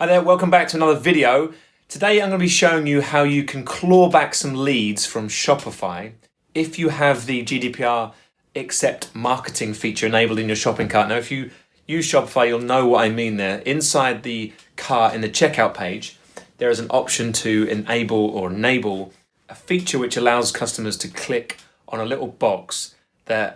Hi there, welcome back to another video. Today I'm going to be showing you how you can claw back some leads from Shopify if you have the GDPR accept marketing feature enabled in your shopping cart. Now if you use Shopify, you'll know what I mean there. Inside the cart in the checkout page, there is an option to enable a feature which allows customers to click on a little box that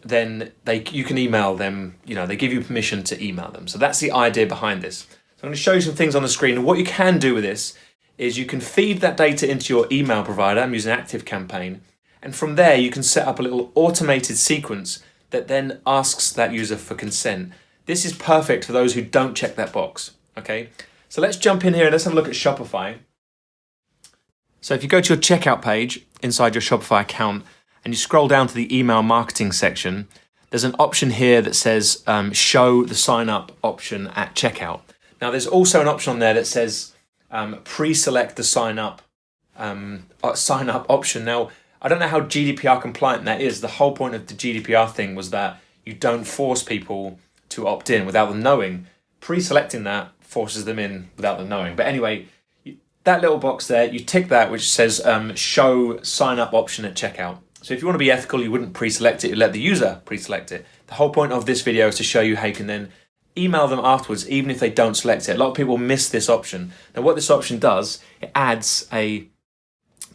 then you can email them, they give you permission to email them. So that's the idea behind this. I'm going to show you some things on the screen. And what you can do with this is you can feed that data into your email provider. I'm using ActiveCampaign. And from there, you can set up a little automated sequence that then asks that user for consent. This is perfect for those who don't check that box. Okay, so let's jump in here and let's have a look at Shopify. So if you go to your checkout page inside your Shopify account and you scroll down to the email marketing section, there's an option here that says show the sign up option at checkout. Now, there's also an option on there that says pre-select the sign up option. Now, I don't know how GDPR compliant that is. The whole point of the GDPR thing was that you don't force people to opt in without them knowing. Pre-selecting that forces them in without them knowing. But anyway, that little box there, you tick that which says show sign up option at checkout. So if you want to be ethical, you wouldn't pre-select it, you let the user pre-select it. The whole point of this video is to show you how you can then email them afterwards, even if they don't select it. A lot of people miss this option. Now, what this option does, it adds a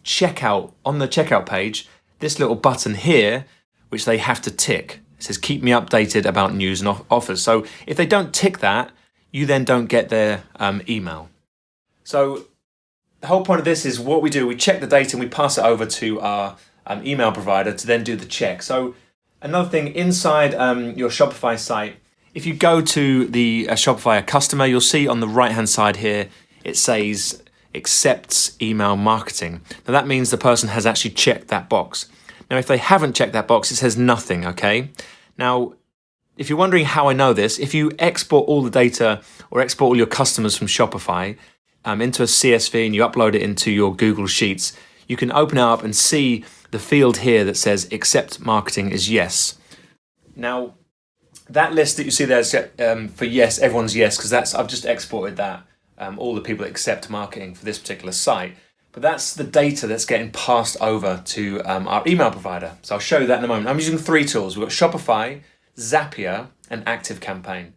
checkout on the checkout page, this little button here, which they have to tick. It says, keep me updated about news and offers. So if they don't tick that, you then don't get their email. So the whole point of this is what we do, we check the data and we pass it over to our email provider to then do the check. So another thing, inside your Shopify site, if you go to the Shopify customer, you'll see on the right-hand side here, it says accepts email marketing. Now that means the person has actually checked that box. Now, if they haven't checked that box, it says nothing, okay? Now, if you're wondering how I know this, if you export all the data or export all your customers from Shopify into a CSV and you upload it into your Google Sheets, you can open it up and see the field here that says accept marketing is yes. Now, that list that you see there for yes, everyone's yes, because I've just exported that, all the people that accept marketing for this particular site. But that's the data that's getting passed over to our email provider. So I'll show you that in a moment. I'm using three tools. We've got Shopify, Zapier, and ActiveCampaign.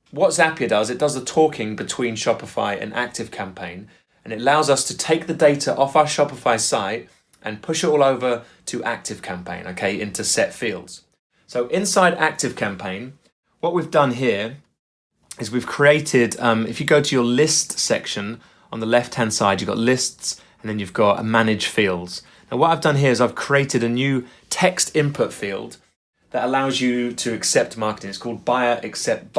What Zapier does, it does the talking between Shopify and ActiveCampaign, and it allows us to take the data off our Shopify site and push it all over to ActiveCampaign, okay, into set fields. So inside ActiveCampaign, what we've done here is we've created, if you go to your list section on the left-hand side, you've got lists and then you've got manage fields. Now what I've done here is I've created a new text input field that allows you to accept marketing. It's called buyer accepts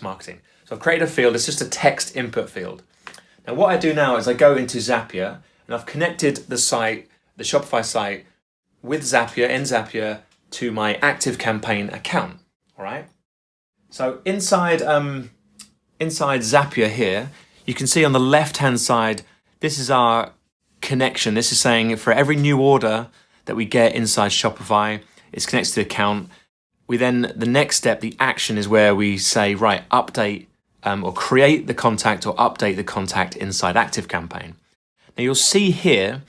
marketing. So I've created a field, it's just a text input field. Now what I do now is I go into Zapier and I've connected the site, the Shopify site, with Zapier, in Zapier, to my ActiveCampaign account, all right? So inside Zapier here, you can see on the left-hand side, this is our connection. This is saying for every new order that we get inside Shopify, it's connected to the account. We then, the next step, the action is where we say, right, update or create the contact or update the contact inside ActiveCampaign. Now you'll see here,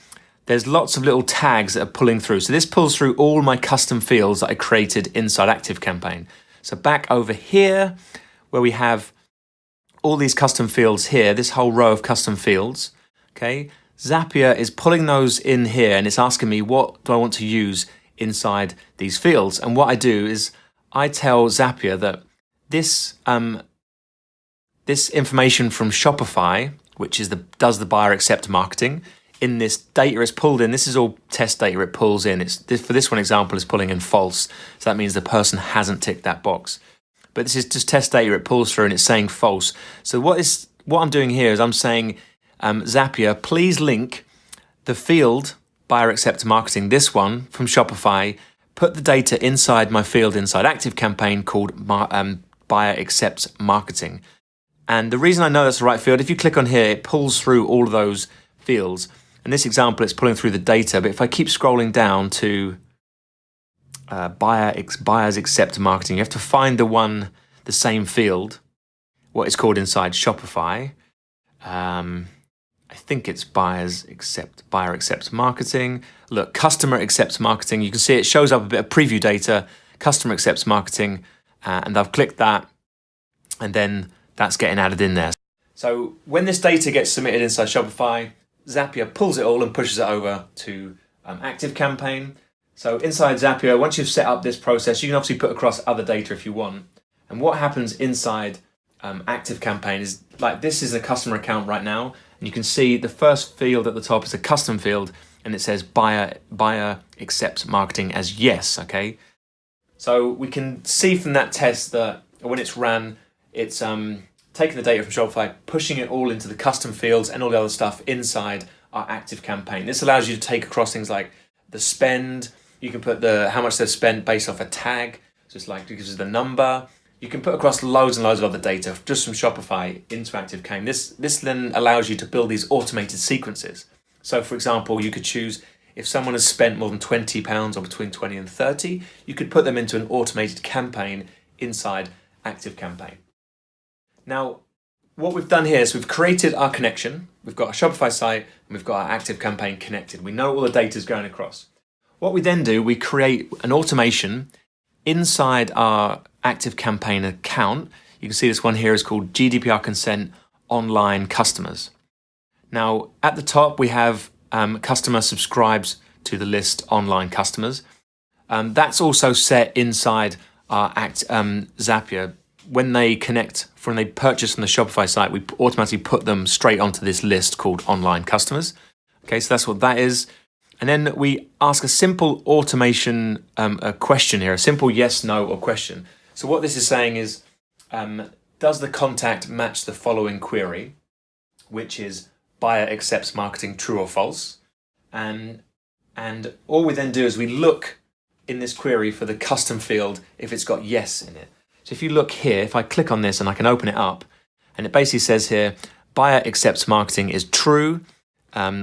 there's lots of little tags that are pulling through. So this pulls through all my custom fields that I created inside ActiveCampaign. So back over here, where we have all these custom fields here, this whole row of custom fields, okay? Zapier is pulling those in here and it's asking me what do I want to use inside these fields. And what I do is I tell Zapier that this information from Shopify, which is does the buyer accept marketing, in this data is pulled in, this is all test data it pulls in. For this one example, it's pulling in false. So that means the person hasn't ticked that box. But this is just test data it pulls through and it's saying false. So what I'm doing here is I'm saying, Zapier, please link the field buyer accept marketing, this one from Shopify, put the data inside my field inside ActiveCampaign called buyer accepts marketing. And the reason I know that's the right field, if you click on here, it pulls through all of those fields. In this example, it's pulling through the data, but if I keep scrolling down to buyers accept marketing, you have to find the same field, what is called inside Shopify. I think it's buyer accepts marketing. Look, customer accepts marketing. You can see it shows up a bit of preview data, customer accepts marketing, and I've clicked that, and then that's getting added in there. So when this data gets submitted inside Shopify, Zapier pulls it all and pushes it over to ActiveCampaign. So inside Zapier, once you've set up this process, you can obviously put across other data if you want. And what happens inside ActiveCampaign is, like, this is a customer account right now, and you can see the first field at the top is a custom field, and it says buyer accepts marketing as yes. Okay, so we can see from that test that when it's ran, it's taking the data from Shopify, pushing it all into the custom fields and all the other stuff inside our ActiveCampaign. This allows you to take across things like the spend. You can put how much they've spent based off a tag. So it's like, it gives you the number. You can put across loads and loads of other data just from Shopify into ActiveCampaign. This then allows you to build these automated sequences. So for example, you could choose if someone has spent more than £20 or between 20 and 30, you could put them into an automated campaign inside ActiveCampaign. Now, what we've done here is we've created our connection. We've got a Shopify site and we've got our ActiveCampaign connected. We know all the data is going across. What we then do, we create an automation inside our ActiveCampaign account. You can see this one here is called GDPR consent online customers. Now, at the top, we have customer subscribes to the list online customers. That's also set inside our Zapier. When they purchase from the Shopify site, we automatically put them straight onto this list called online customers. Okay, so that's what that is. And then we ask a simple automation a question here, a simple yes, no, or question. So what this is saying is, does the contact match the following query, which is buyer accepts marketing, true or false? And all we then do is we look in this query for the custom field if it's got yes in it. So if you look here, if I click on this and I can open it up, and it basically says here, buyer accepts marketing is true,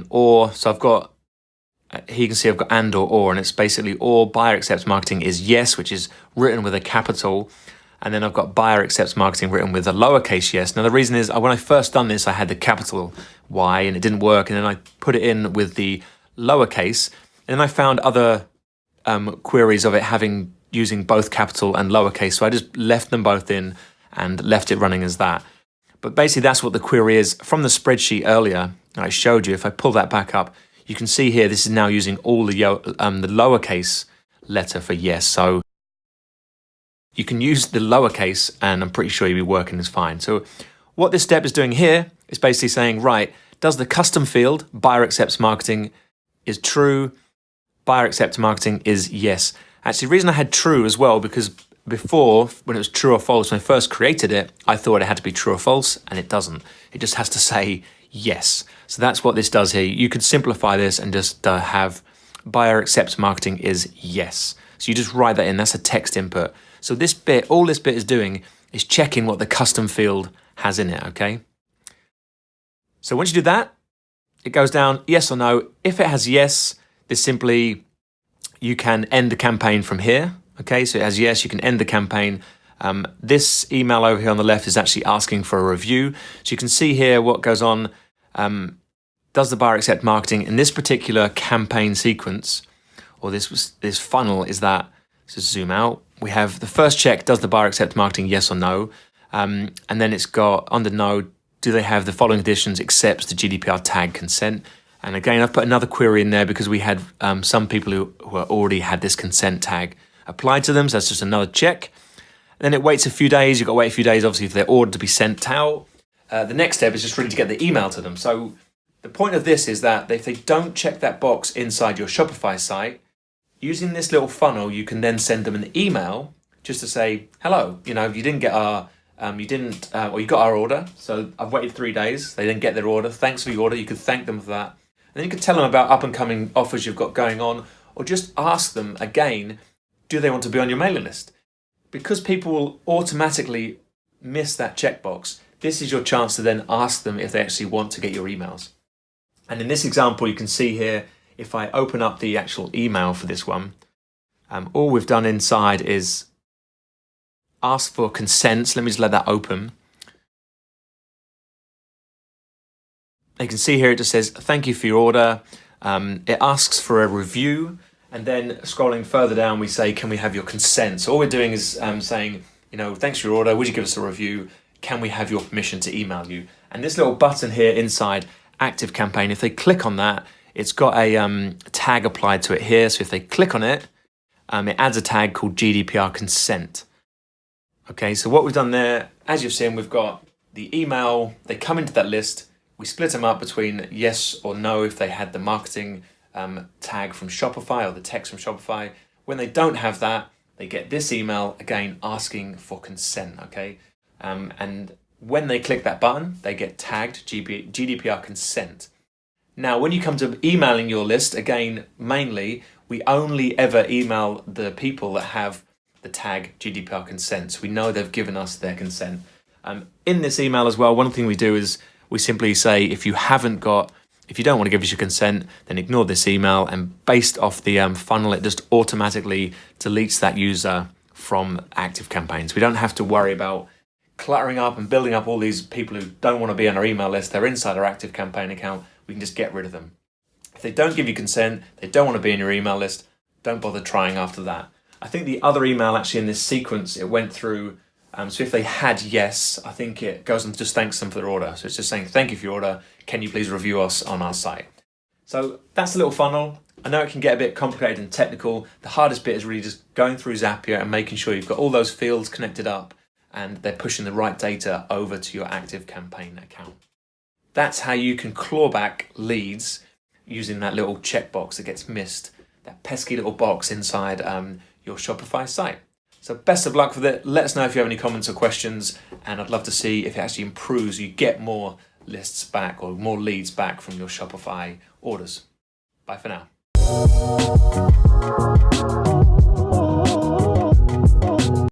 or, so I've got, here you can see I've got and or, and it's basically or buyer accepts marketing is yes, which is written with a capital, and then I've got buyer accepts marketing written with a lowercase yes. Now the reason is, when I first done this, I had the capital Y and it didn't work, and then I put it in with the lowercase, and then I found other queries of it using both capital and lowercase, so I just left them both in and left it running as that. But basically that's what the query is. From the spreadsheet earlier I showed you, if I pull that back up, you can see here this is now using all the lowercase letter for yes. So you can use the lowercase and I'm pretty sure you'll be working as fine. So what this step is doing here is basically saying, right, does the custom field buyer accepts marketing is true, buyer accepts marketing is yes. Actually, the reason I had true as well, because before, when it was true or false, when I first created it, I thought it had to be true or false, and it doesn't. It just has to say yes. So that's what this does here. You could simplify this and just have buyer accepts marketing is yes. So you just write that in, that's a text input. So this bit, all this bit is doing is checking what the custom field has in it, okay? So once you do that, it goes down yes or no. If it has yes, this simply, you can end the campaign from here. Okay, so it has yes, you can end the campaign. This email over here on the left is actually asking for a review. So you can see here what goes on. Does the buyer accept marketing? In this particular campaign sequence, or this funnel, is that, so zoom out, we have the first check, does the buyer accept marketing, yes or no? And then it's got under no, do they have the following conditions, accepts the GDPR tag consent? And again, I've put another query in there because we had some people who already had this consent tag applied to them. So that's just another check. And then it waits a few days. You've got to wait a few days, obviously, for their order to be sent out. The next step is just really to get the email to them. So the point of this is that if they don't check that box inside your Shopify site, using this little funnel, you can then send them an email just to say, hello, you didn't get our, you got our order. So I've waited 3 days. They didn't get their order. Thanks for your order. You could thank them for that. And then you could tell them about up and coming offers you've got going on, or just ask them again, do they want to be on your mailing list? Because people will automatically miss that checkbox, this is your chance to then ask them if they actually want to get your emails. And in this example, you can see here, if I open up the actual email for this one, all we've done inside is ask for consents. Let me just let that open. You can see here it just says, thank you for your order. It asks for a review. And then scrolling further down, we say, can we have your consent? So all we're doing is saying, thanks for your order. Would you give us a review? Can we have your permission to email you? And this little button here inside Active Campaign, if they click on that, it's got a tag applied to it here. So if they click on it, it adds a tag called GDPR consent. Okay, so what we've done there, as you've seen, we've got the email, they come into that list, we split them up between yes or no if they had the marketing tag from Shopify or the text from Shopify. When they don't have that, they get this email again asking for consent, okay? And when they click that button, they get tagged GDPR consent. Now, when you come to emailing your list, again, mainly, we only ever email the people that have the tag GDPR consent. So we know they've given us their consent. In this email as well, one thing we do is we simply say, if you don't want to give us your consent, then ignore this email. And based off the funnel, it just automatically deletes that user from Active Campaigns. We don't have to worry about cluttering up and building up all these people who don't want to be on our email list. They're inside our Active Campaign account. We can just get rid of them. If they don't give you consent, they don't want to be in your email list, don't bother trying after that. I think the other email actually in this sequence, it went through, so if they had yes, I think it goes and just thanks them for their order. So it's just saying, thank you for your order. Can you please review us on our site? So that's the little funnel. I know it can get a bit complicated and technical. The hardest bit is really just going through Zapier and making sure you've got all those fields connected up and they're pushing the right data over to your Active Campaign account. That's how you can claw back leads using that little checkbox that gets missed, that pesky little box inside your Shopify site. So best of luck with it. Let us know if you have any comments or questions, and I'd love to see if it actually improves, you get more lists back or more leads back from your Shopify orders. Bye for now.